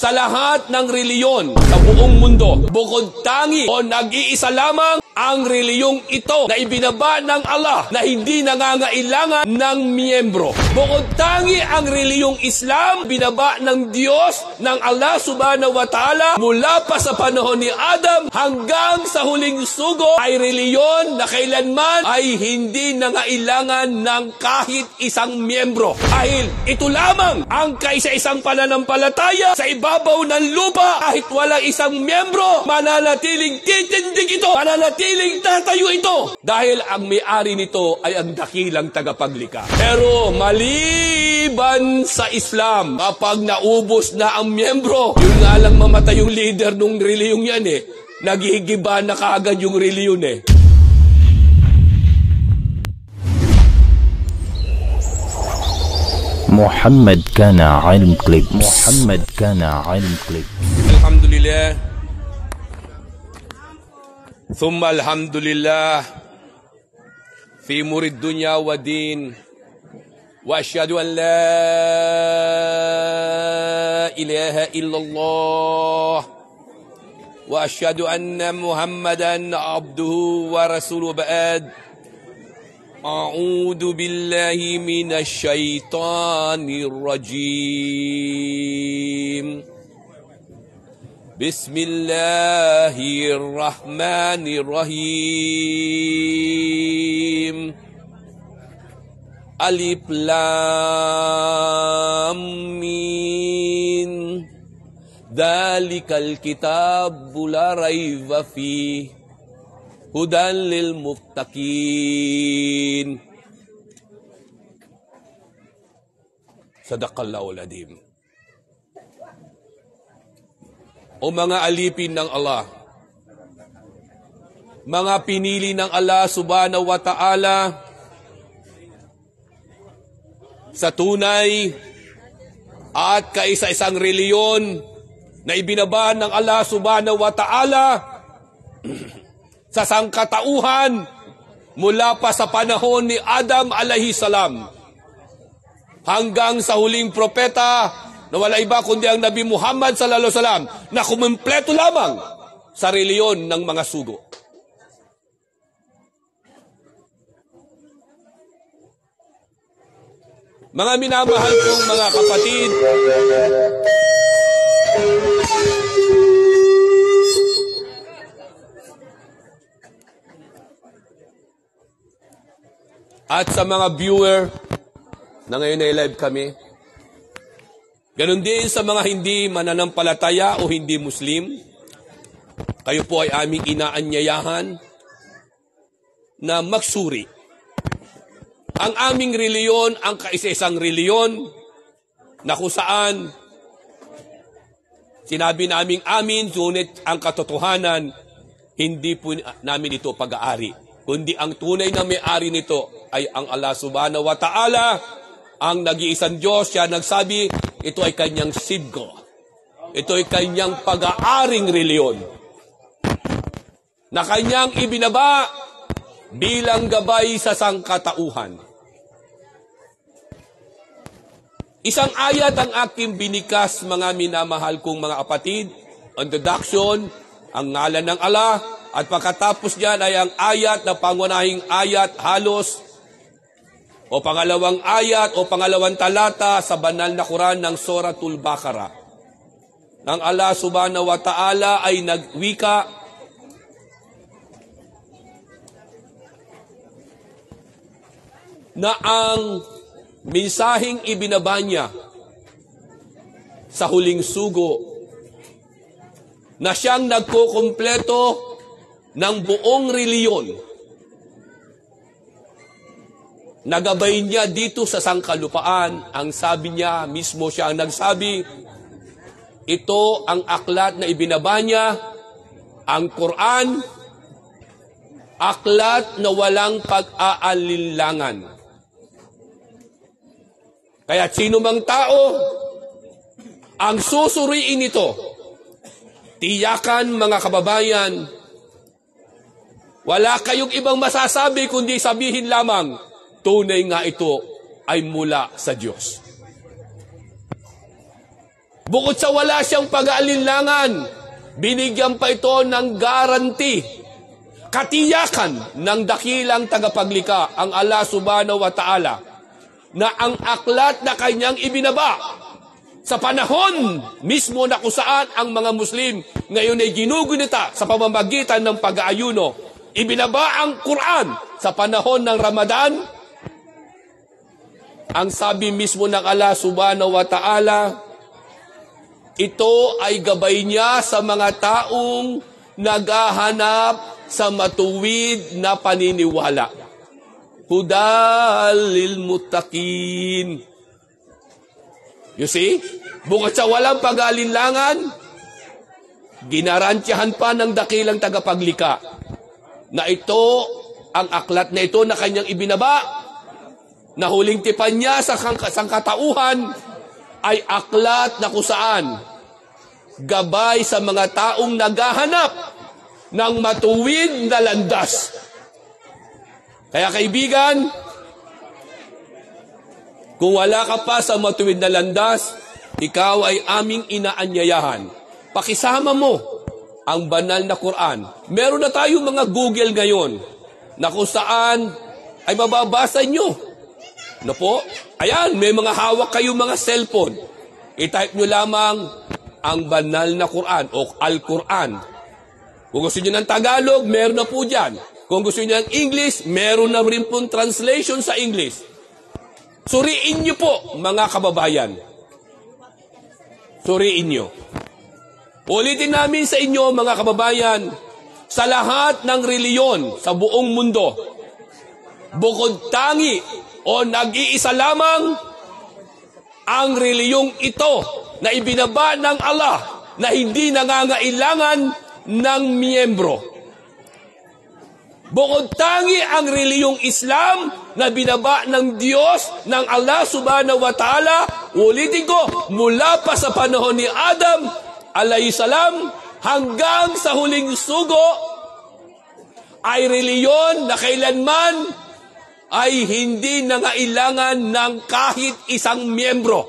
sa lahat ng reliyon sa buong mundo. Bukod tangi o nag-iisa lamang ang reliyong ito na ibinaba ng Allah na hindi nangangailangan ng miyembro. Bukod tangi ang reliyong Islam, binaba ng Diyos, ng Allah subhanahu wa ta'ala, mula pa sa panahon ni Adam hanggang sa huling sugo, ay reliyon na kailanman ay hindi nangailangan ng kahit isang miyembro. Dahil ito lamang ang kaisa-isang pananampalataya sa ibabaw ng lupa, kahit walang isang miyembro, mananatiling titindig ito, mananatiling tatayo ito. Dahil ang may-ari nito ay ang dakilang tagapaglikha. Pero maliban sa Islam, kapag naubos na ang miyembro, yun nga lang mamatay yung leader ng reliyong yan naghihigiba na kaagad yung reliyon محمد كان علم كليبس. محمد كان علم كليبس. الحمد لله ثم الحمد لله في أمور الدنيا والدين وأشهد أن لا إله إلا الله وأشهد أن محمدا عبده ورسوله بعد أعوذ بالله من الشيطان الرجيم بسم الله الرحمن الرحيم ألف لام ميم ذلك الكتاب لا ريب فيه هدى للمتقين صدق الله العظيم. O mga alipin ng Allah, mga pinili ng Allah subhanahu wa ta'ala sa tunay at kaisa-isang reliyon na ibinaba ng Allah subhanahu wa ta'ala sa sangkatauhan mula pa sa panahon ni Adam alayhi salam hanggang sa huling propeta na wala iba kundi ang Nabi Muhammad sallallahu alaihi wasallam na kumpleto lamang sa reliyon ng mga sugo. Mga minamahal kong mga kapatid, at sa mga viewer na ngayon ay live kami, ganun din sa mga hindi mananampalataya o hindi Muslim, kayo po ay aming inaanyayahan na magsuri. Ang aming reliyon, ang kaisa-isang reliyon na kung saan sinabi naming amin, ngunit ang katotohanan, hindi po namin ito pag-aari. Kundi ang tunay na may-ari nito ay ang Allah subhanahu wa ta'ala, ang nag-iisang Diyos. Siya nagsabi, ito ay kanyang sidgo. Ito ay kanyang pag-aaring reliyon na kanyang ibinaba bilang gabay sa sangkatauhan. Isang ayat ang aking binikas, mga minamahal kong mga kapatid. Introduction, ang ngalan ng Allah, at pagkatapos niyan ay ang ayat na pangunahing ayat halos o pangalawang ayat o pangalawang talata sa banal na Quran ng Suratul Baqarah. Ang Allah subhanahu wa ta'ala ay nagwika na ang mensaheng ibinaba niya sa huling sugo na siyang nagkukumpleto ng buong reliyon. Nagabay niya dito sa sangkalupaan. Ang sabi niya, mismo siya ang nagsabi, ito ang aklat na ibinaba niya, ang Quran, aklat na walang pag-aalinlangan. Kaya sino mang tao ang susuriin ito, tiyakan mga kababayan, wala kayong ibang masasabi kundi sabihin lamang, tunay nga ito ay mula sa Diyos. Bukod sa wala siyang pag-aalinlangan, binigyan pa ito ng guarantee, katiyakan ng dakilang tagapaglikha, ang Allah subhanahu wa ta'ala, na ang aklat na kanyang ibinaba sa panahon mismo na kung saan ang mga Muslim ngayon ay ginugunita sa pamamagitan ng pag-aayuno, ibinaba ang Quran sa panahon ng Ramadan. Ang sabi mismo ng Allah subhanahu wa ta'ala, ito ay gabay niya sa mga taong naghahanap sa matuwid na paniniwala. Hudal lil muttaqin. You see? Bukod sa walang pag-aalinlangan, ginarantyahan pa ng dakilang tagapaglikha na ito, ang aklat na ito na kanyang ibinaba, na huling tipan niya sa sangkatauhan, ay aklat na kung saan gabay sa mga taong naghahanap ng matuwid na landas. Kaya kaibigan, kung wala ka pa sa matuwid na landas, ikaw ay aming inaanyayahan. Pakisama mo ang banal na Quran. Meron na tayong mga Google ngayon na kung saan ay mababasa nyo. Ano po? Ayan, may mga hawak kayong mga cellphone. I-type nyo lamang ang banal na Quran o Al-Quran. Kung gusto nyo ng Tagalog, meron na po dyan. Kung gusto nyo ng English, meron na rin pong translation sa English. Suriin nyo po, mga kababayan. Suriin nyo. Ulitin namin sa inyo, mga kababayan, sa lahat ng reliyon sa buong mundo, bukod tangi o nag-iisa lamang ang reliyong ito na ibinaba ng Allah na hindi nangangailangan ng miyembro. Bukod tangi ang reliyong Islam na binaba ng Diyos, ng Allah subhanahu wa ta'ala, ulitin ko, mula pa sa panahon ni Adam alayhisalam hanggang sa huling sugo, ay reliyon na kailanman ay hindi nangailangan ng kahit isang miyembro.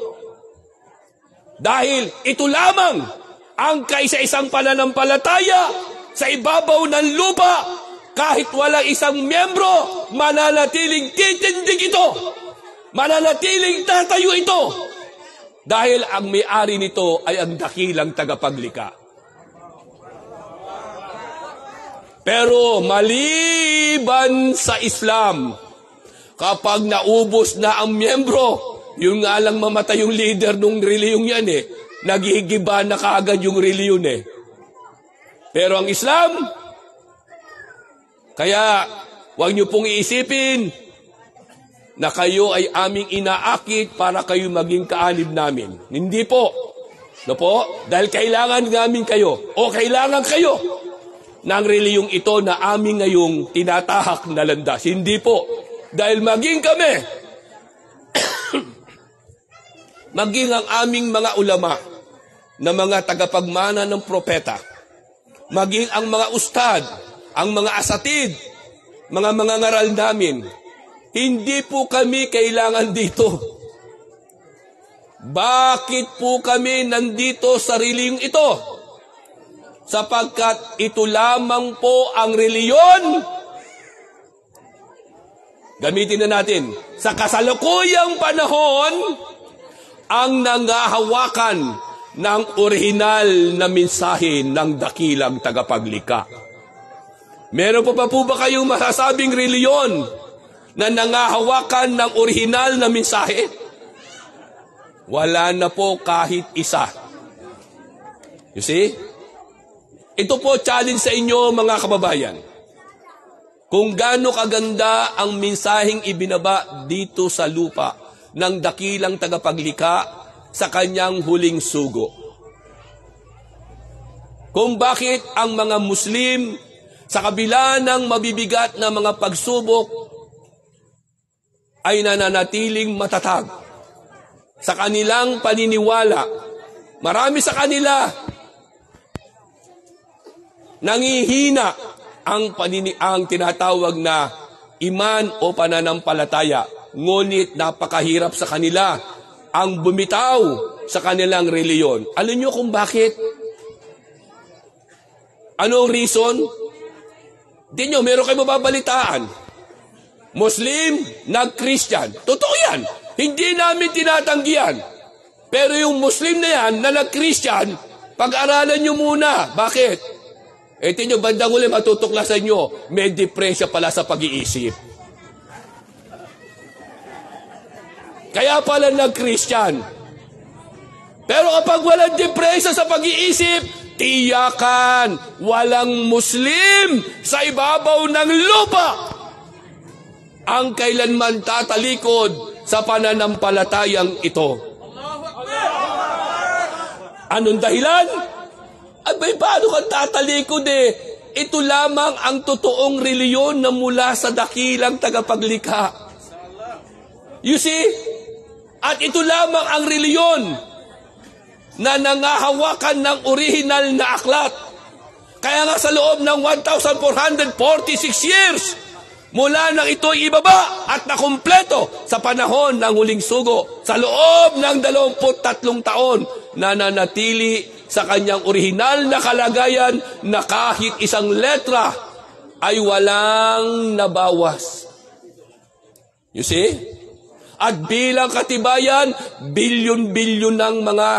Dahil ito lamang ang kaisa-isang pananampalataya sa ibabaw ng lupa. Kahit walang isang miyembro, mananatiling titindig ito. Mananatiling tatayo ito. Dahil ang may-ari nito ay ang dakilang tagapaglikha. Pero maliban sa Islam, kapag naubos na ang miyembro, yun nga lang mamatay yung leader ng reliyong yan naghihigiba na kaagad yung reliyon Pero ang Islam, kaya huwag niyo pong iisipin na kayo ay aming inaakit para kayo maging kaanib namin. Hindi po. No po? Dahil kailangan namin kayo o kailangan kayo ng reliyong ito na aming ngayong tinatahak na landas. Hindi po. Dahil maging kami, maging ang aming mga ulama na mga tagapagmana ng propeta, maging ang mga ustad, ang mga asatid, mga ngaral namin, hindi po kami kailangan dito. Bakit po kami nandito sa reliyong ito? Sapagkat ito lamang po ang reliyon. Gamitin na natin. Sa kasalukuyang panahon, ang nangahawakan ng orihinal na mensahe ng dakilang tagapaglikha. Meron pa po ba kayong masasabing reliyon na nangahawakan ng orihinal na mensahe? Wala na po kahit isa. You see? Ito po challenge sa inyo, mga kababayan. Kung gaano kaganda ang mensaheng ibinaba dito sa lupa ng dakilang tagapaglikha sa kanyang huling sugo. Kung bakit ang mga Muslim sa kabila ng mabibigat na mga pagsubok ay nananatiling matatag sa kanilang paniniwala. Marami sa kanila nangihina ang tinatawag na iman o pananampalataya. Ngunit napakahirap sa kanila ang bumitaw sa kanilang reliyon. Alam nyo kung bakit? Anong reason? Di nyo, meron kayo mababalitaan. Muslim, nag-Christian. Totoo yan. Hindi namin tinatanggihan. Pero yung Muslim na yan, na nag-Christian, pag-aralan nyo muna. Bakit? Tingnan nyo, bandang uli matutuklasan nyo, may depresya pala sa pag-iisip. Kaya pala nag-Christian. Pero kapag walang depresya sa pag-iisip, tiyakan, walang Muslim sa ibabaw ng lupa ang kailanman tatalikod sa pananampalatayang ito. Anong dahilan? Abay, paano kang tatalikod Ito lamang ang totoong reliyon na mula sa dakilang tagapaglikha. You see? At ito lamang ang reliyon na nangahawakan ng original na aklat. Kaya nga sa loob ng 1,446 years, mula nang ito'y ibaba at nakumpleto sa panahon ng huling sugo, sa loob ng 23 taon, nananatili sa kanyang orihinal na kalagayan na kahit isang letra ay walang nabawas. You see? At bilang katibayan, bilyon-bilyon ng mga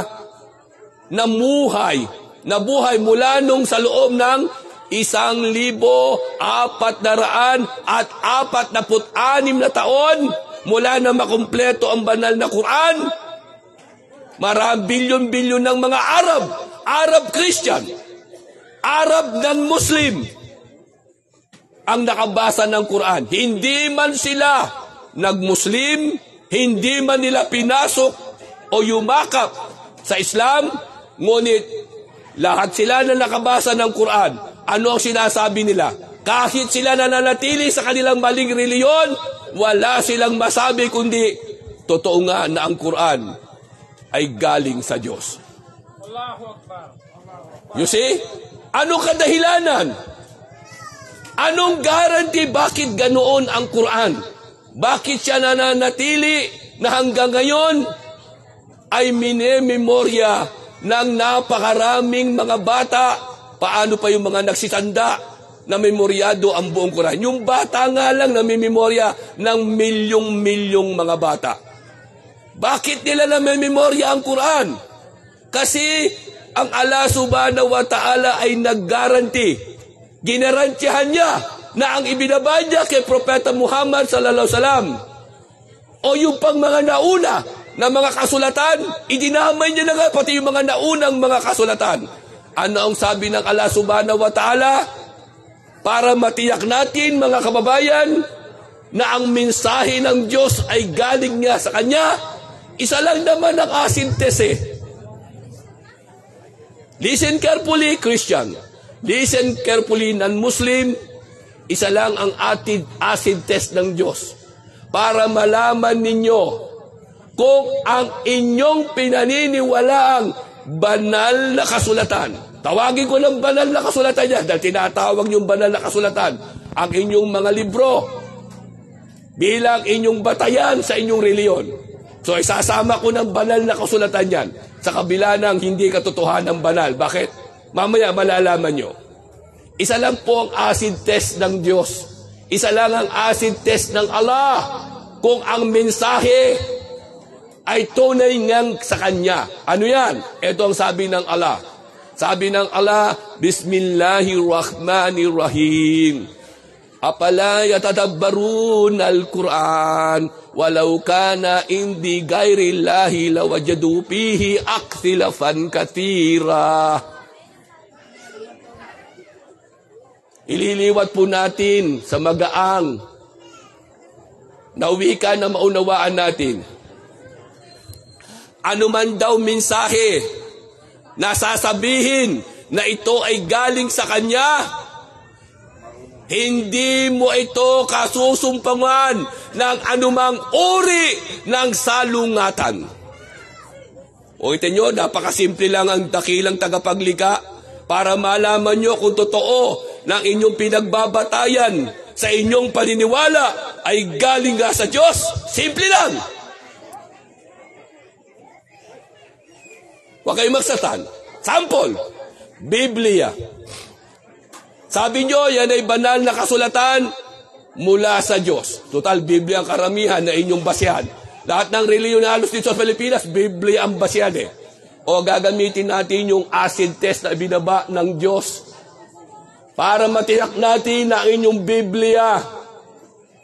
nabuhay mula nung sa loob ng 1,446 na taon mula na makumpleto ang banal na Quran. Maraming bilyon-bilyon ng mga Arab Christian, Arab non-Muslim ang nakabasa ng Quran. Hindi man sila nag-Muslim, hindi man nila pinasok o yumakap sa Islam, ngunit lahat sila na nakabasa ng Quran, ano ang sinasabi nila? Kahit sila nananatili sa kanilang maling reliyon, wala silang masabi kundi totoo nga na ang Quran ay galing sa Diyos. You see? Anong kadahilanan? Anong guarantee bakit ganoon ang Quran? Bakit siya nananatili na hanggang ngayon ay minememorya ng napakaraming mga bata? Paano pa yung mga nagsitanda na memoryado ang buong Quran? Yung bata nga lang na memorya ng milyong-milyong mga bata. Bakit nila na memorya ang Quran? Kasi ang Allah subhanahu wa ta'ala ay nag-guarantee. Ginarantyahan niya na ang ibinaba niya kay Propeta Muhammad sallallahu alaihi wasallam o yung pang mga nauna na mga kasulatan, idinamay niya na nga pati yung mga naunang mga kasulatan. Ano ang sabi ng Allah subhanahu wa ta'ala? Para matiyak natin, mga kababayan, na ang mensahe ng Diyos ay galing niya sa Kanya, isa lang naman ang acid test Listen carefully, Christian. Listen carefully, non-Muslim. Isa lang ang acid test ng Diyos para malaman ninyo kung ang inyong pinaniniwalaang banal na kasulatan. Tawagin ko ng banal na kasulatan niya dahil tinatawag yung banal na kasulatan ang inyong mga libro bilang inyong batayan sa inyong reliyon. So isasama ko ng banal na kasulatan yan sa kabila ng hindi katotohanan ng banal. Bakit? Mamaya malalaman nyo. Isa lang po ang acid test ng Diyos. Isa lang ang acid test ng Allah kung ang mensahe ay tunay ngang sa Kanya. Ano yan? Ito ang sabi ng Allah. Sabi ng Allah, Bismillahirrahmanirrahim. Apala yatadabbarun al-Quran walau kana indi ghairillahi lawajadu fihi akhtilafan katira. Ililiwat po natin sa magaang na wika na maunawaan natin. Ano man daw mensahe na sasabihin na ito ay galing sa Kanya, hindi mo ito kasusumpangan ng anumang uri ng salungatan. O ito nyo, napakasimple lang ang dakilang tagapaglikha para malaman nyo kung totoo ng inyong pinagbabatayan sa inyong paniniwala ay galing nga sa Diyos. Simple lang. Huwag kayong magsatan. Sample, Biblia. Sabi nyo, yan ay banal na kasulatan mula sa Diyos. Total, Biblia ang karamihan na inyong basihan. Lahat ng reliyon na halos dito sa Pilipinas, Biblia ang basihan eh. O gagamitin natin yung acid test na ibinaba ng Diyos para matiyak natin na inyong Biblia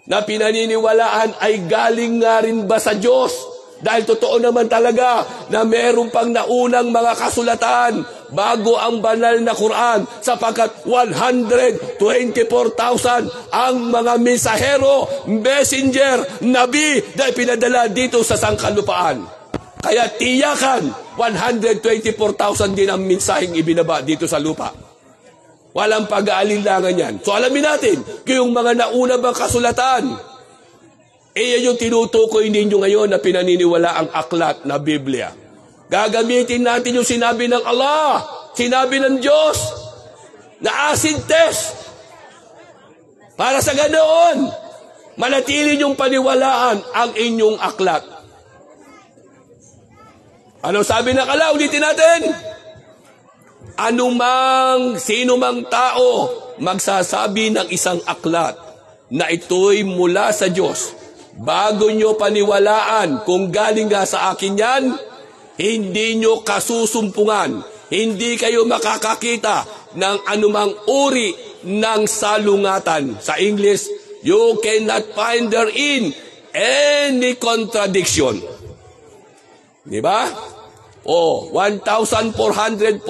na pinaniniwalaan ay galing nga rin ba sa Diyos? Dahil totoo naman talaga na meron pang naunang mga kasulatan bago ang banal na Quran sapagkat 124,000 ang mga mensahero, messenger, nabi na pinadala dito sa sangkalupaan. Kaya tiyakan 124,000 din ang mensaheng ibinaba dito sa lupa. Walang pag-aalinlangan yan. So alamin natin kung yung mga nauna bang kasulatan, yan yung tinutukoy ninyo ngayon na pinaniniwala ang aklat na Biblia. Gagamitin natin yung sinabi ng Allah, sinabi ng Diyos, na acid test. Para sa ganoon, manatili yung paniwalaan ang inyong aklat. Ano sabi ng Allah? Ulitin natin. Sino mang tao magsasabi ng isang aklat na ito'y mula sa Diyos, bago nyo paniwalaan kung galing nga sa akin yan, hindi nyo kasusumpungan, hindi kayo makakakita ng anumang uri ng salungatan. Sa English, you cannot find therein any contradiction. Diba? 1,446,000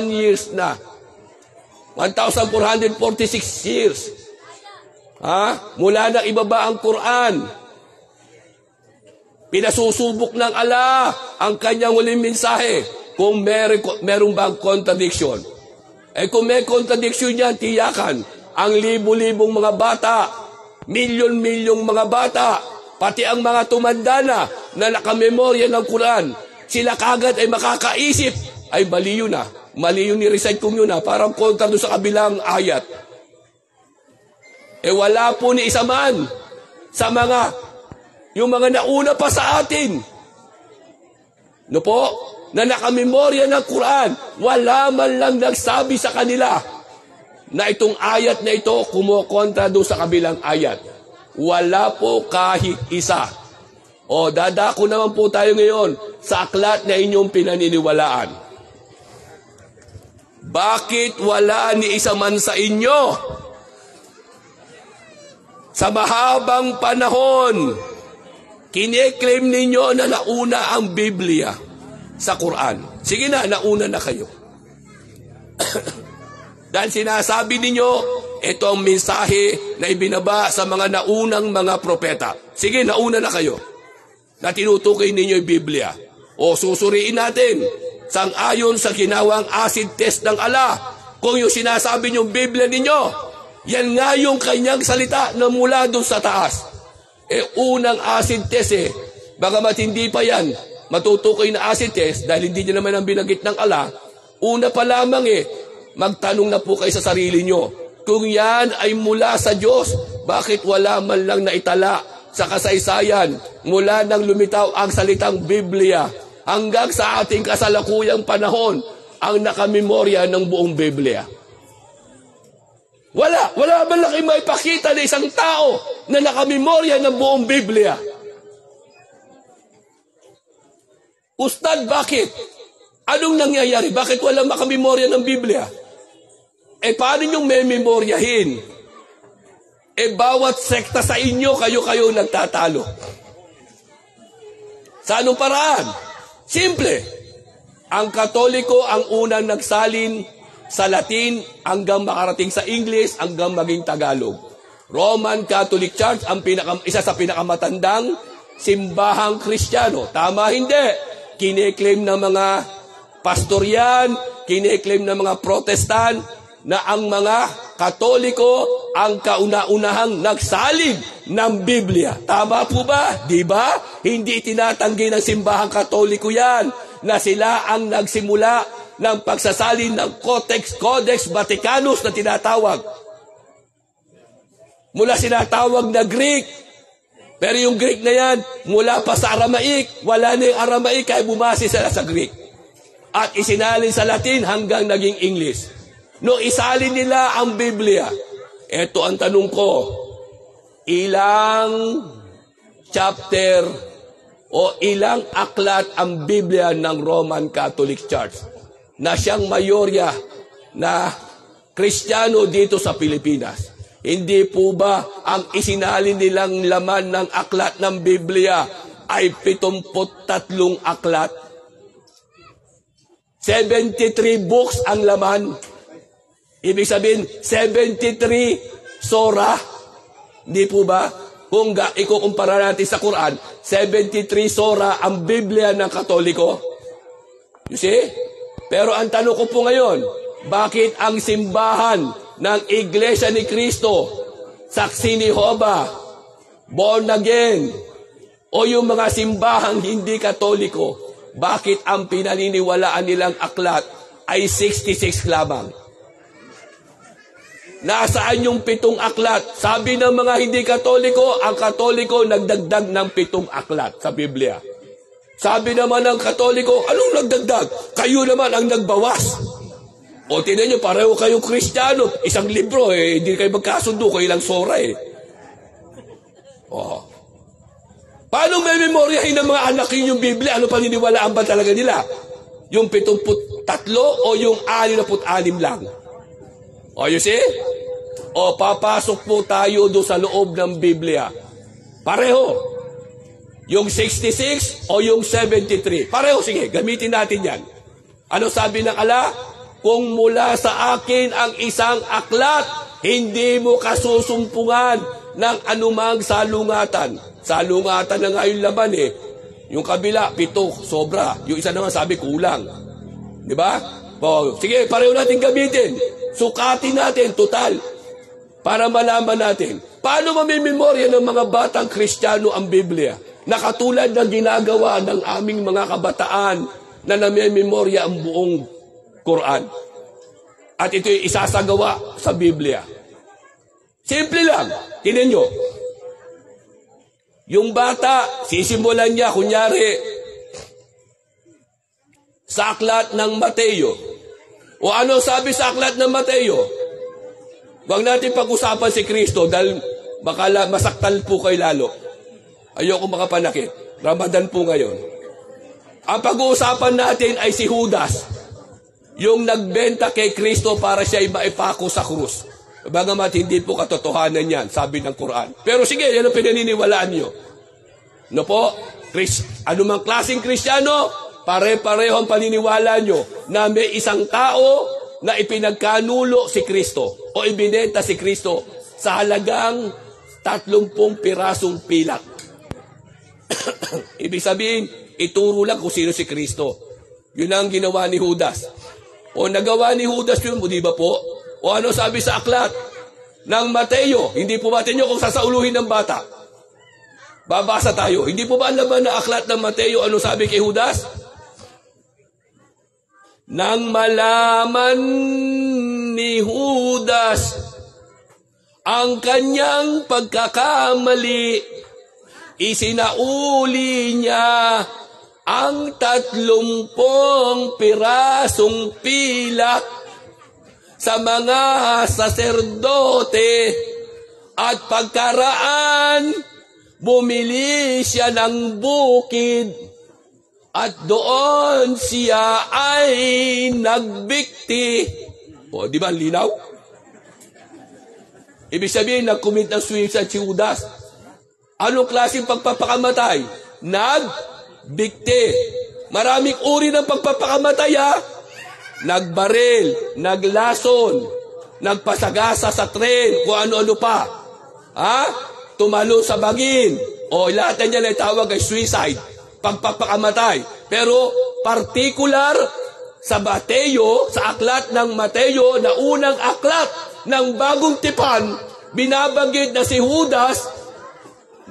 years na. 1,446 years. Mula na ibaba ang Quran. Pinasusubok ng Allah ang kanyang huling mensahe kung meron bang contradiction. Kung may contradiction yan, tiyakan ang libu-libong mga bata, milyon-milyong mga bata, pati ang mga tumanda na nakamemorya ng Quran, sila kagad ay makakaisip, ay mali yun na. Mali yun ni-recite kong yun na, parang kontra doon sa kabilang ayat. Wala po ni isa man sa yung mga nauna pa sa atin. No po? Na nakamemorya ng Quran, wala man lang nagsabi sa kanila na itong ayat na ito kumokontra doon sa kabilang ayat. Wala po kahit isa. Dadako naman po tayo ngayon sa aklat na inyong pinaniniwalaan. Bakit wala ni isa man sa inyo? Sa mahabang panahon, kine-claim ninyo na nauna ang Biblia sa Quran. Sige na, nauna na kayo. Dahil sinasabi ninyo, ito ang mensahe na ibinaba sa mga naunang mga propeta. Sige, nauna na kayo. Na tinutukoy ninyo yung Biblia. Susuriin natin, sang-ayon sa ginawang acid test ng Allah, kung yung sinasabi niyong Biblia ninyo, yan nga yung kanyang salita na mula doon sa taas. Unang acid test bagamat hindi pa yan matutukoy na acid test dahil hindi niya naman ang binanggit ng Allah, una pa lamang magtanong na po kayo sa sarili nyo. Kung yan ay mula sa Diyos, bakit wala man lang naitala sa kasaysayan mula nang lumitaw ang salitang Biblia hanggang sa ating kasalukuyang panahon ang nakamemorya ng buong Biblia? Wala man lang kayo maipakita na isang tao na nakamemorya ng buong Biblia. Ustad, bakit? Anong nangyayari? Bakit walang makamemorya ng Biblia? Paano niyong mememoryahin? Bawat sekta sa inyo, kayo nagtatalo. Sa anong paraan? Simple. Ang Katoliko ang unang nagsalin sa Latin hanggang makarating sa English hanggang maging Tagalog. Roman Catholic Church ang isa sa pinakamatandang simbahang Kristiyano. Tama, hindi? Kine-claim ng mga pastor yan, kine-claim ng mga Protestant na ang mga Katoliko ang kauna-unahang nagsalin ng Biblia. Tama po ba? Di ba? Hindi tinatanggi ng simbahang Katoliko yan na sila ang nagsimula ng pagsasalin ng Codex Vaticanus na tinatawag. Mula sinatawag na Greek. Pero yung Greek na yan, mula pa sa Aramaic, wala na yung Aramaic kaya bumase sila sa Greek. at isinalin sa Latin hanggang naging English. Nung isalin nila ang Biblia, eto ang tanong ko, ilang chapter o ilang aklat ang Biblia ng Roman Catholic Church na siyang mayorya na Kristiyano dito sa Pilipinas? Hindi po ba ang isinalin nilang laman ng aklat ng Biblia ay 73 aklat? 73 books ang laman. Ibig sabihin, 73 sora. Hindi po ba? Kung ikukumpara natin sa Quran, 73 sora ang Biblia ng Katoliko. You see? Pero ang tanong ko po ngayon, bakit ang simbahan ng Iglesia ni Cristo, Saksi ni Jehovah, Born Again, o yung mga simbahang hindi Katoliko, bakit ang pinaniniwalaan nilang aklat ay 66 lamang? Nasaan yung 7 aklat? Sabi ng mga hindi Katoliko, ang Katoliko nagdagdag ng 7 aklat sa Biblia. Sabi naman ng Katoliko, anong nagdagdag? Kayo naman ang nagbawas. O tinan nyo, pareho kayong Kristiyano. Isang libro, hindi kayo magkasundo, kayo lang sora Oh. Paano may memoryahin ng mga anak yung Biblia? Ano paniniwalaan ba talaga nila? Yung 73 o yung 66 lang? O, you see? O, papasok po tayo doon sa loob ng Biblia. Pareho. Yung 66 o yung 73. Pareho, sige, gamitin natin yan. Ano sabi ng Allah? Kung mula sa akin ang isang aklat, hindi mo kasusumpungan ng anumang salungatan. Salungatan na nga yung laman Yung kabila, 7, sobra. Yung isa naman sabi, kulang. Di ba? O, sige, pareho natin gamitin. Sukatin natin, total. Para malaman natin. Paano mamimemorya ng mga batang Kristiyano ang Biblia? Na katulad ng ginagawa ng aming mga kabataan na namimemorya ang buong Quran. At ito'y isasagawa sa Biblia. Simple lang. Tingnan nyo. Yung bata, sisimulan niya, kunyari, sa aklat ng Mateo. O ano sabi sa aklat ng Mateo? Huwag natin pag-usapan si Kristo dahil baka masaktan po kayo lalo. Ayoko makapanakit. Ramadan po ngayon. Ang pag-uusapan natin ay si Judas, yung nagbenta kay Kristo para siya ay maipako sa krus. Bagamat hindi po katotohanan yan, sabi ng Quran. Pero sige, yan ang pinaniniwalaan nyo. No po? Anumang klaseng Kristiyano, pare-pareho ang paniniwala nyo na may isang tao na ipinagkanulo si Kristo o ibinenta si Kristo sa halagang 30 pirasong pilak. Ibig sabihin, ituro lang kung sino si Kristo. Yun ang ginawa ni Judas. O nagawa ni Judas yun, di ba po? O ano sabi sa aklat ng Mateo? Hindi po ba nyo kung sasauluhin ng bata? Babasa tayo. Hindi po ba alam na aklat ng Mateo ano sabi kay Judas? Nang malaman ni Judas ang kanyang pagkakamali, isinauli niya ang 30 pirasong pilak sa mga saserdote at pagkaraan, bumili siya ng bukid at doon siya ay nagbikti. O, di ba, linaw? Ibig sabihin, nag-commit ng suicide si Judas. Anong klaseng pagpapakamatay? Nagbikti. Maraming uri ng pagpapakamatay, Nagbaril, naglason, nagpasagasa sa tren, kung ano-ano pa. Tumalo sa bangin. O lahat na yan ay tawag ay suicide, pagpapakamatay. Pero particular sa Mateo, sa aklat ng Mateo, na unang aklat ng bagong tipan, binabanggit na si Judas,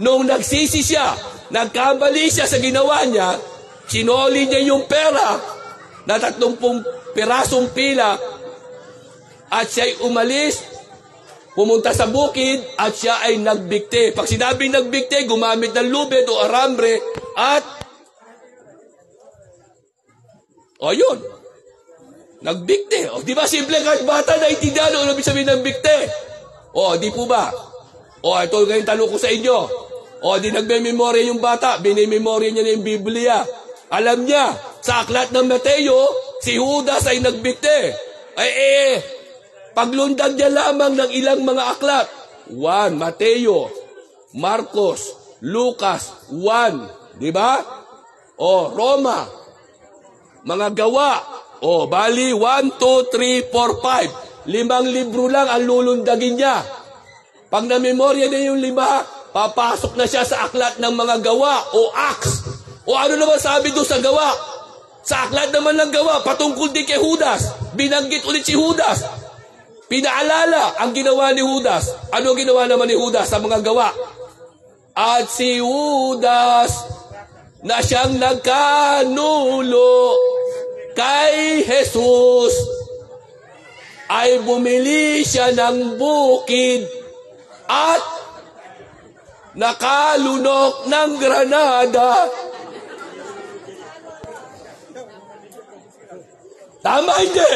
nung nagsisi siya, nagkamali siya sa ginawa niya, sinoli niya yung pera na 30 pirasong pila at siya'y umalis, pumunta sa bukid at siya ay nagbikti. Pag sinabing nagbikti, gumamit ng lubid o arambre at O yun. Nagbikte. O di ba simple kahit bata na itindihan o ibig sabihin ng bikte? O di po ba? O ito ngayon tanong ko sa inyo. O di nagme-memorya yung bata, binimemorya niya na yung Biblia. Alam niya, sa aklat ng Mateo, si Judas ay nagbikte. Paglundag niya lamang ng ilang mga aklat. 1, Mateo, Marcos, Lucas, 1. Di ba? O, Roma, mga gawa. O, bali, 1, 2, 3, 4, 5. 5 libro lang ang lulundagin niya. Pag na-memorya niya yung 5, papasok na siya sa aklat ng mga gawa o Acts. O ano naman sabi doon sa gawa? Sa aklat naman ng gawa, patungkol din kay Judas. Binanggit ulit si Judas. Pinaalala ang ginawa ni Judas. Ano ginawa naman ni Judas sa mga gawa? At si Judas na siyang nagkanulo kay Jesus ay bumili siya ng bukid at nakalunok ng granada. Tama hindi?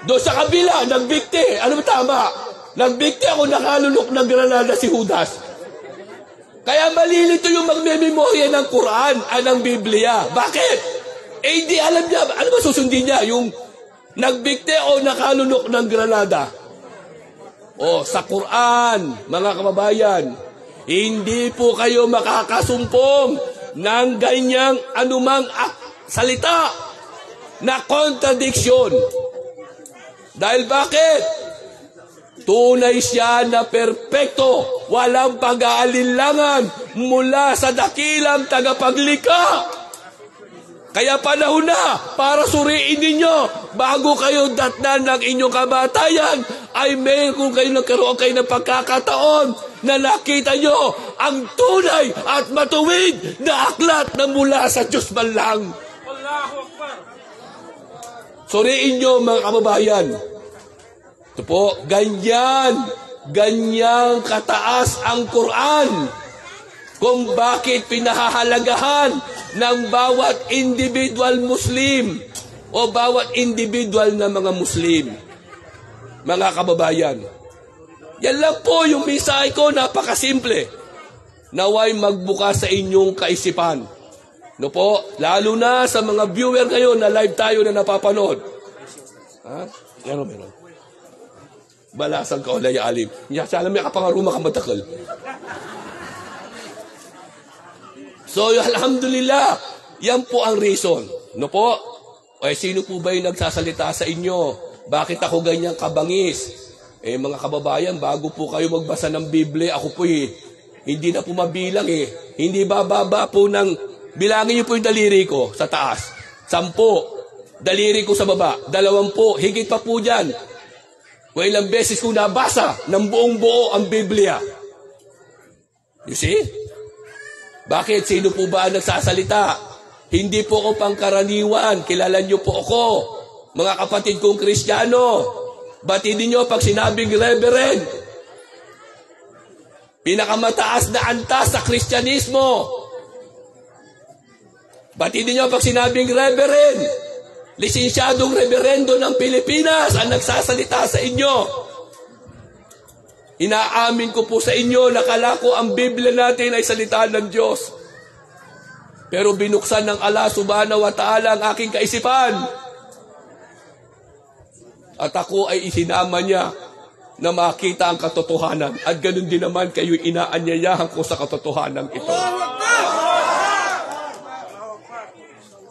Doon sa kabila, nagbikti. Ano ba tama? Nagbikti ako, nakalunok ng granada si Judas. Kaya malilito yung magmememorya ng Quran, ng Biblia. Bakit? Hindi alam niya. Ano ba susundin niya? Yung nagbikti o nakalunok ng granada? O, sa Quran, mga kababayan, hindi po kayo makakasumpong ng ganyang anumang salita na contradiction. Dahil bakit? Tunay siya na perpekto, walang pag-aalinlangan mula sa dakilang tagapaglikha. Kaya panahon na para suriin ninyo bago kayo datnan ng inyong kamatayan ay mayroon kayo nagkaroon kayo ng pagkakataon na nakita nyo ang tunay at matuwid na aklat na mula sa Diyos man lang. Suriin nyo mga kababayan. Ito po, ganyang kataas ang Quran kung bakit pinahahalagahan ng bawat individual Muslim o bawat individual na mga Muslim. Mga kababayan, yan lang po yung mensahe ko, napakasimple. Naway magbukas sa inyong kaisipan. No po, lalo na sa mga viewer ngayon na live tayo na napapanood. Ha? Meron. Balasang ka ulay alim. Salam may kapangaruma ka matakal. So, alhamdulillah, yan po ang reason. No po? Sino po ba yung nagsasalita sa inyo? Bakit ako ganyang kabangis? Mga kababayan, bago po kayo magbasa ng Biblia, ako po hindi na po mabilang Hindi bababa po ng, bilangin niyo po yung daliri ko sa taas. 10, daliri ko sa baba. 20, higit pa po dyan. Kung ilang beses ko nabasa ng buong buo ang Biblia. You see? Bakit? Sino po ba ang nagsasalita? Hindi po ako pangkaraniwan. Kilala niyo po ako. Mga kapatid kong Kristiyano. Batidin niyo pag sinabing Reverend. Pinakamataas na antas sa Kristyanismo. Batidin niyo pag sinabing Reverend. Lisensyadong reverendo ng Pilipinas ang nagsasalita sa inyo. Inaamin ko po sa inyo na kalako ang Biblia natin ay salita ng Diyos. Pero binuksan ng Allah subhanahu wa ta'ala ang aking kaisipan. At ako ay isinama niya na makita ang katotohanan. At ganun din naman kayo inaanyayahan ko sa katotohanan ito.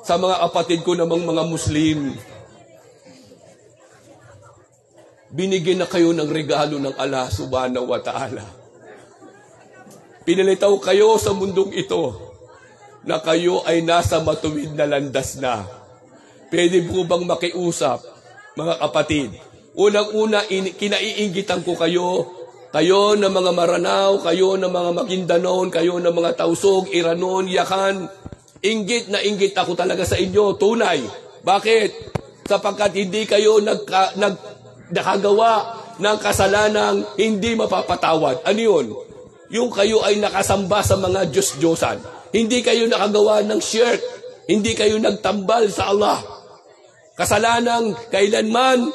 Sa mga kapatid ko namang mga Muslim, binigyan na kayo ng regalo ng Allah subhanahu wa ta'ala. Pinalitaw kayo sa mundong ito na kayo ay nasa matuwid na landas na. Pwede po bang makiusap, mga kapatid? Unang-una, kinaiinggitan ko kayo na mga Maranao, kayo na mga Maguindanon, kayo na mga Tausog, Iranon, Yakan. Inggit na inggit ako talaga sa inyo, tunay. Bakit? Sapagkat hindi kayo nakagawa ng kasalanang hindi mapapatawad. Ano yun? Yung kayo ay nakasamba sa mga Diyos-Diyosan. Hindi kayo nakagawa ng shirk Hindi kayo nagtambal sa Allah. Kasalanang kailanman,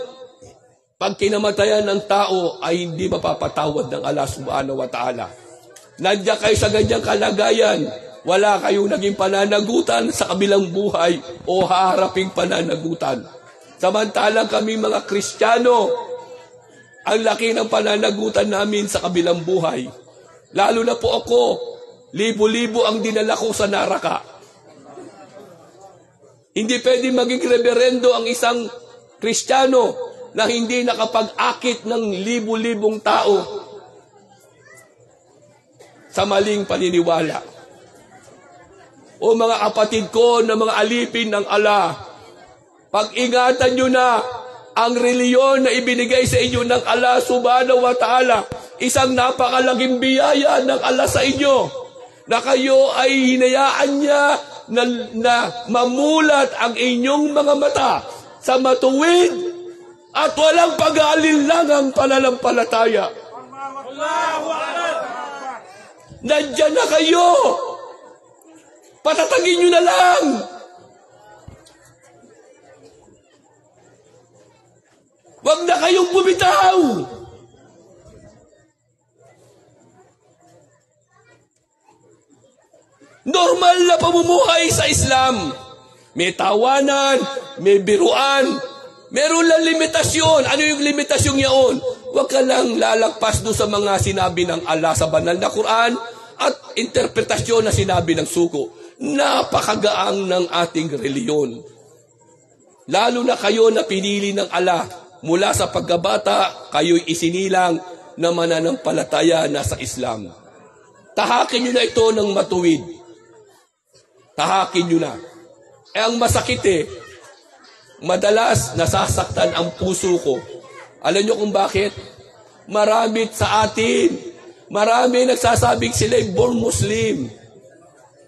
pag kinamatayan ng tao, ay hindi mapapatawad ng Allah subhanahu wa ta'ala. Nandiyan kayo sa ganyang kalagayan, wala kayong naging pananagutan sa kabilang buhay o haharaping pananagutan. Samantalang kami mga Kristiyano, ang laki ng pananagutan namin sa kabilang buhay. Lalo na po ako, libo-libo ang dinala ko sa Naraka. Hindi pwede maging reberendo ang isang Kristiyano na hindi nakapag-akit ng libo-libong tao sa maling paniniwala. O mga kapatid ko na mga alipin ng Allah, pag-ingatan nyo na ang reliyon na ibinigay sa inyo ng Allah subhanahu wa ta'ala, isang napakalaking biyaya ng Allah sa inyo, na kayo ay hinayaan niya na mamulat ang inyong mga mata sa matuwid at walang pag-aalinlangang pananampalataya. Nandiyan na kayo. Patatagin nyo na lang. Huwag na kayong bumitaw. Normal na pamumuhay sa Islam. May tawanan, may biruan, meron lang limitasyon. Ano yung limitasyon yaon? Huwag ka lang lalagpas doon sa mga sinabi ng Allah sa banal na Quran at interpretasyon na sinabi ng suko. Napakagaang ng ating reliyon. Lalo na kayo na pinili ng Allah. Mula sa pagkabata, kayo'y isinilang na mananampalataya na sa Islam. Tahakin nyo na ito ng matuwid. Tahakin nyo na. Ang masakit madalas nasasaktan ang puso ko. Alam nyo kung bakit? Marami sa atin, marami nagsasabing sila'y born Muslim.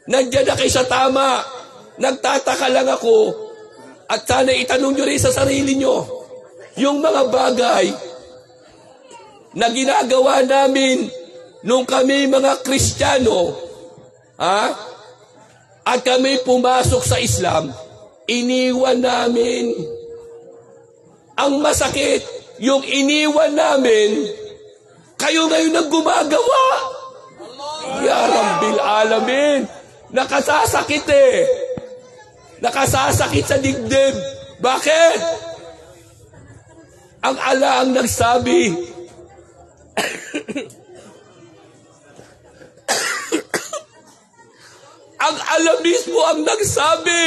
Nandiyan na kayo sa tama. Nagtataka lang ako at sana itanong nyo rin sa sarili nyo. Yung mga bagay na ginagawa namin nung kami mga Kristiyano, at kami pumasok sa Islam, iniwan namin. Ang masakit, yung iniwan namin, kayo ngayon ang gumagawa. Ya Rabbil Alamin. Nakasasakit Nakasasakit sa digdib. Bakit? Ang Allah ang nagsabi, ang Allah mismo ang nagsabi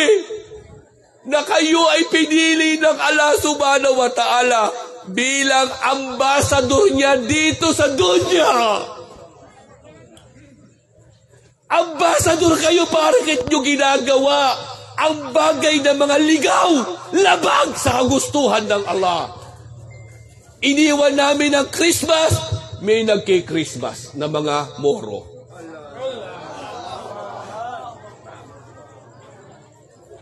na kayo ay pinili ng Allah subhanahu wa ta'ala bilang ambasador niya dito sa dunya. Ambasador kayo, bakit nyo ginagawa ang bagay na mga ligaw, labag sa kagustuhan ng Allah? Iniwan namin ang Christmas, may nagki-Christmas na mga Moro.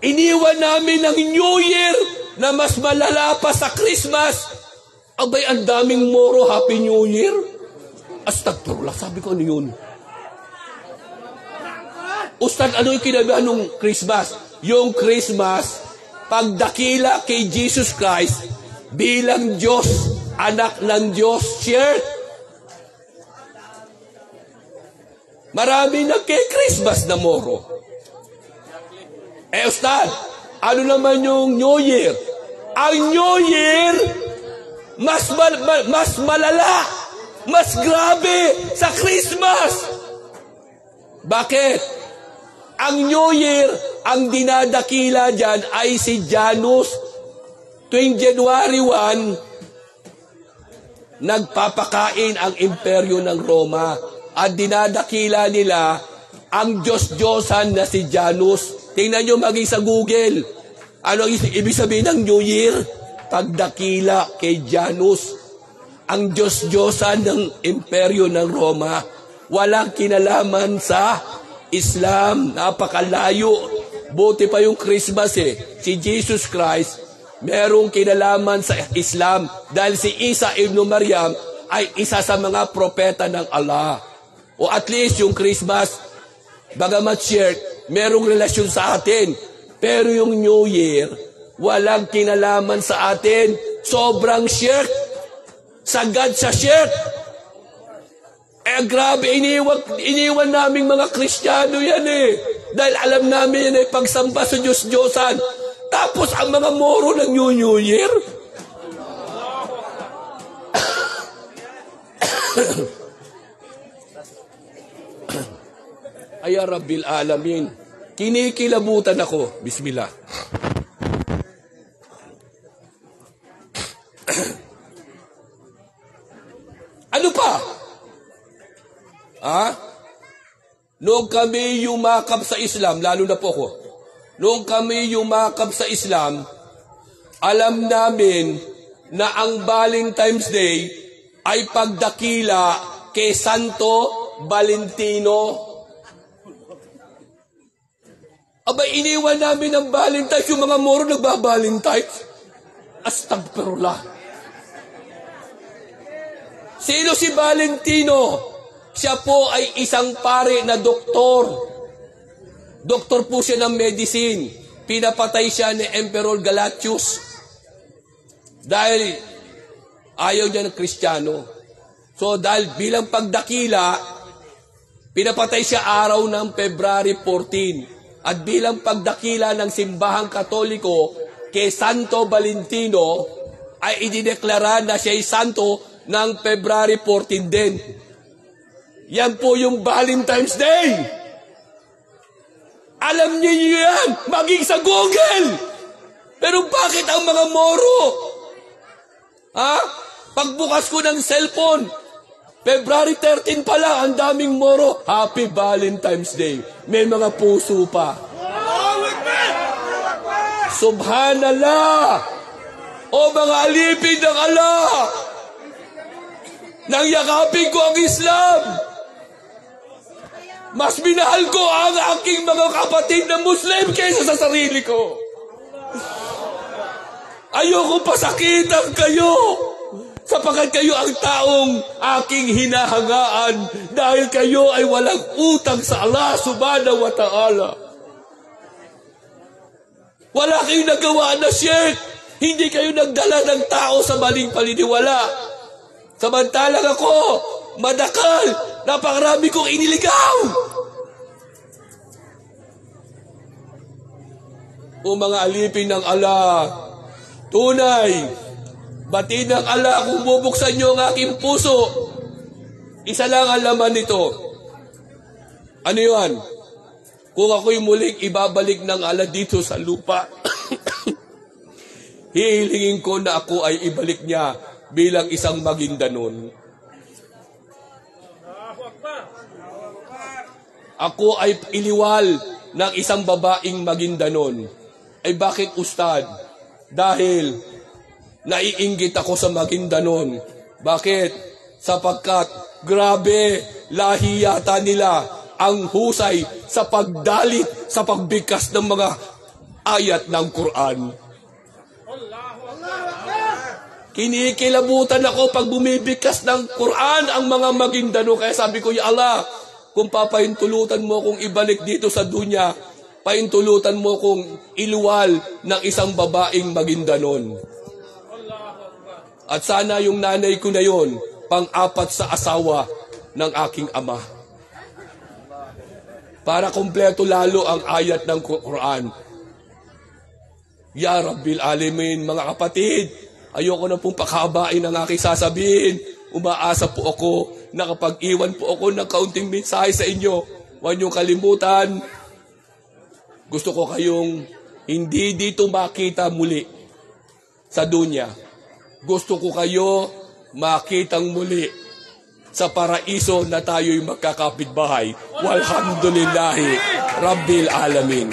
Iniwan namin ang New Year na mas malala pa sa Christmas. Abay, ang daming Moro, Happy New Year. Astagfirullah, sabi ko, ano yun? Ustad, ano yung kinabihan ng Christmas? Yung Christmas, pagdakila kay Jesus Christ bilang Diyos, anak ng Diyos, shared. Marami nagki-Christmas na Moro. Ustad, ano naman yung New Year? Ang New Year, mas malala, mas grabe sa Christmas. Bakit? Ang New Year, ang dinadakila dyan ay si Janus. Tuwing January 1, nagpapakain ang imperyo ng Roma at dinadakila nila ang Diyos-Diyosan na si Janus. Tingnan nyo maging sa Google. Ano ang ibig sabihin ng New Year? Pagdakila kay Janus, ang Diyos-Diyosan ng imperyo ng Roma. Walang kinalaman sa Islam. Napakalayo. Buti pa yung Christmas Si Jesus Christ, merong kinalaman sa Islam dahil si Isa ibn Maryam ay isa sa mga propeta ng Allah. O at least yung Christmas, bagamat shared, merong relasyon sa atin. Pero yung New Year, walang kinalaman sa atin. Sobrang shirk. Sagad sa shirk. Grabe, iniwan naming mga Kristiyano yan Dahil alam namin yan ay pagsamba sa Diyos-Diyosan. Tapos ang mga moro ng New Year. Ay Rabbil Alamin. Kinikilabutan ako. Bismillah. Ano pa? Noong kami yumakap sa Islam, lalo na po ako, noong kami yumakap sa Islam, alam namin na ang Valentine's Day ay pagdakila kay Santo Valentino. Abay, iniwan namin ang Valentine's, yung mga moro nagba-Valentine's. Astagfirullah. Sino si Valentino? Siya po ay isang pare na doktor. Doktor po siya ng medicine. Pinapatay siya ni Emperor Galatius. Dahil ayaw niya ng Kristiyano. So dahil bilang pagdakila, pinapatay siya araw ng February 14. At bilang pagdakila ng simbahang Katoliko kay Santo Valentino, ay idineklara na siya ay santo ng February 14 din. Yan po yung Valentine's Day. Alam niyo yan, maging sa Google. Pero bakit ang mga moro? Pagbukas ko ng cellphone, February 13 pala, ang daming moro. Happy Valentine's Day. May mga puso pa. Subhanallah. O mga alipin ng Allah. Nang yakapin ko ang Islam. Mas minahal ko ang aking mga kapatid na Muslim kaysa sa sarili ko. Ayoko pasakitan kayo. Sapagkat kayo ang taong aking hinahangaan dahil kayo ay walang utang sa Allah subhanahu wa ta'ala. Wala kayong nagawa na shirk. Hindi kayo nagdala ng tao sa maling paniniwala. Samantalang ako, madakal, napakarami kong iniligaw. O mga alipin ng Allah, tunay, batin ng Allah kung bubuksan nyo ang aking puso. Isa lang ang laman nito. Ano yun? Kung ako'y muling ibabalik ng Allah dito sa lupa, hihilingin ko na ako ay ibalik niya bilang isang Maguindanon. Ako ay iliwal ng isang babaeng Maguindanon. Ay bakit ustad? Dahil naiinggit ako sa Maguindanon. Bakit? Sapagkat grabe, lahi yata nila ang husay sa pagdalit, sa pagbigkas ng mga ayat ng Quran. Kinikilabutan ako pag bumibigkas ng Quran ang mga Maguindano. Kaya sabi ko, Ya Allah, kung papahintulutan mo kung ibalik dito sa dunya, pahintulutan mo kung iluwal ng isang babaeng Maguindanon. At sana yung nanay ko na yon, pang-apat sa asawa ng aking ama. Para kompleto lalo ang ayat ng Quran. Ya Rabbil Alamin, mga kapatid, ayoko na pong pakabain ang aking sasabihin. Umaasa po ako na kapag iwan po ako ng kaunting mensahe sa inyo, huwag niyong kalimutan. Gusto ko kayong hindi dito makita muli sa dunya. Gusto ko kayo makitang muli sa paraiso na tayo'y magkakapitbahay. Walhamdulillahi Rabbil Alamin.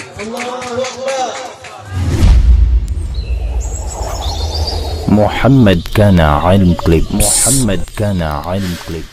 محمد كان علم كليبس. محمد كان علم كليبس.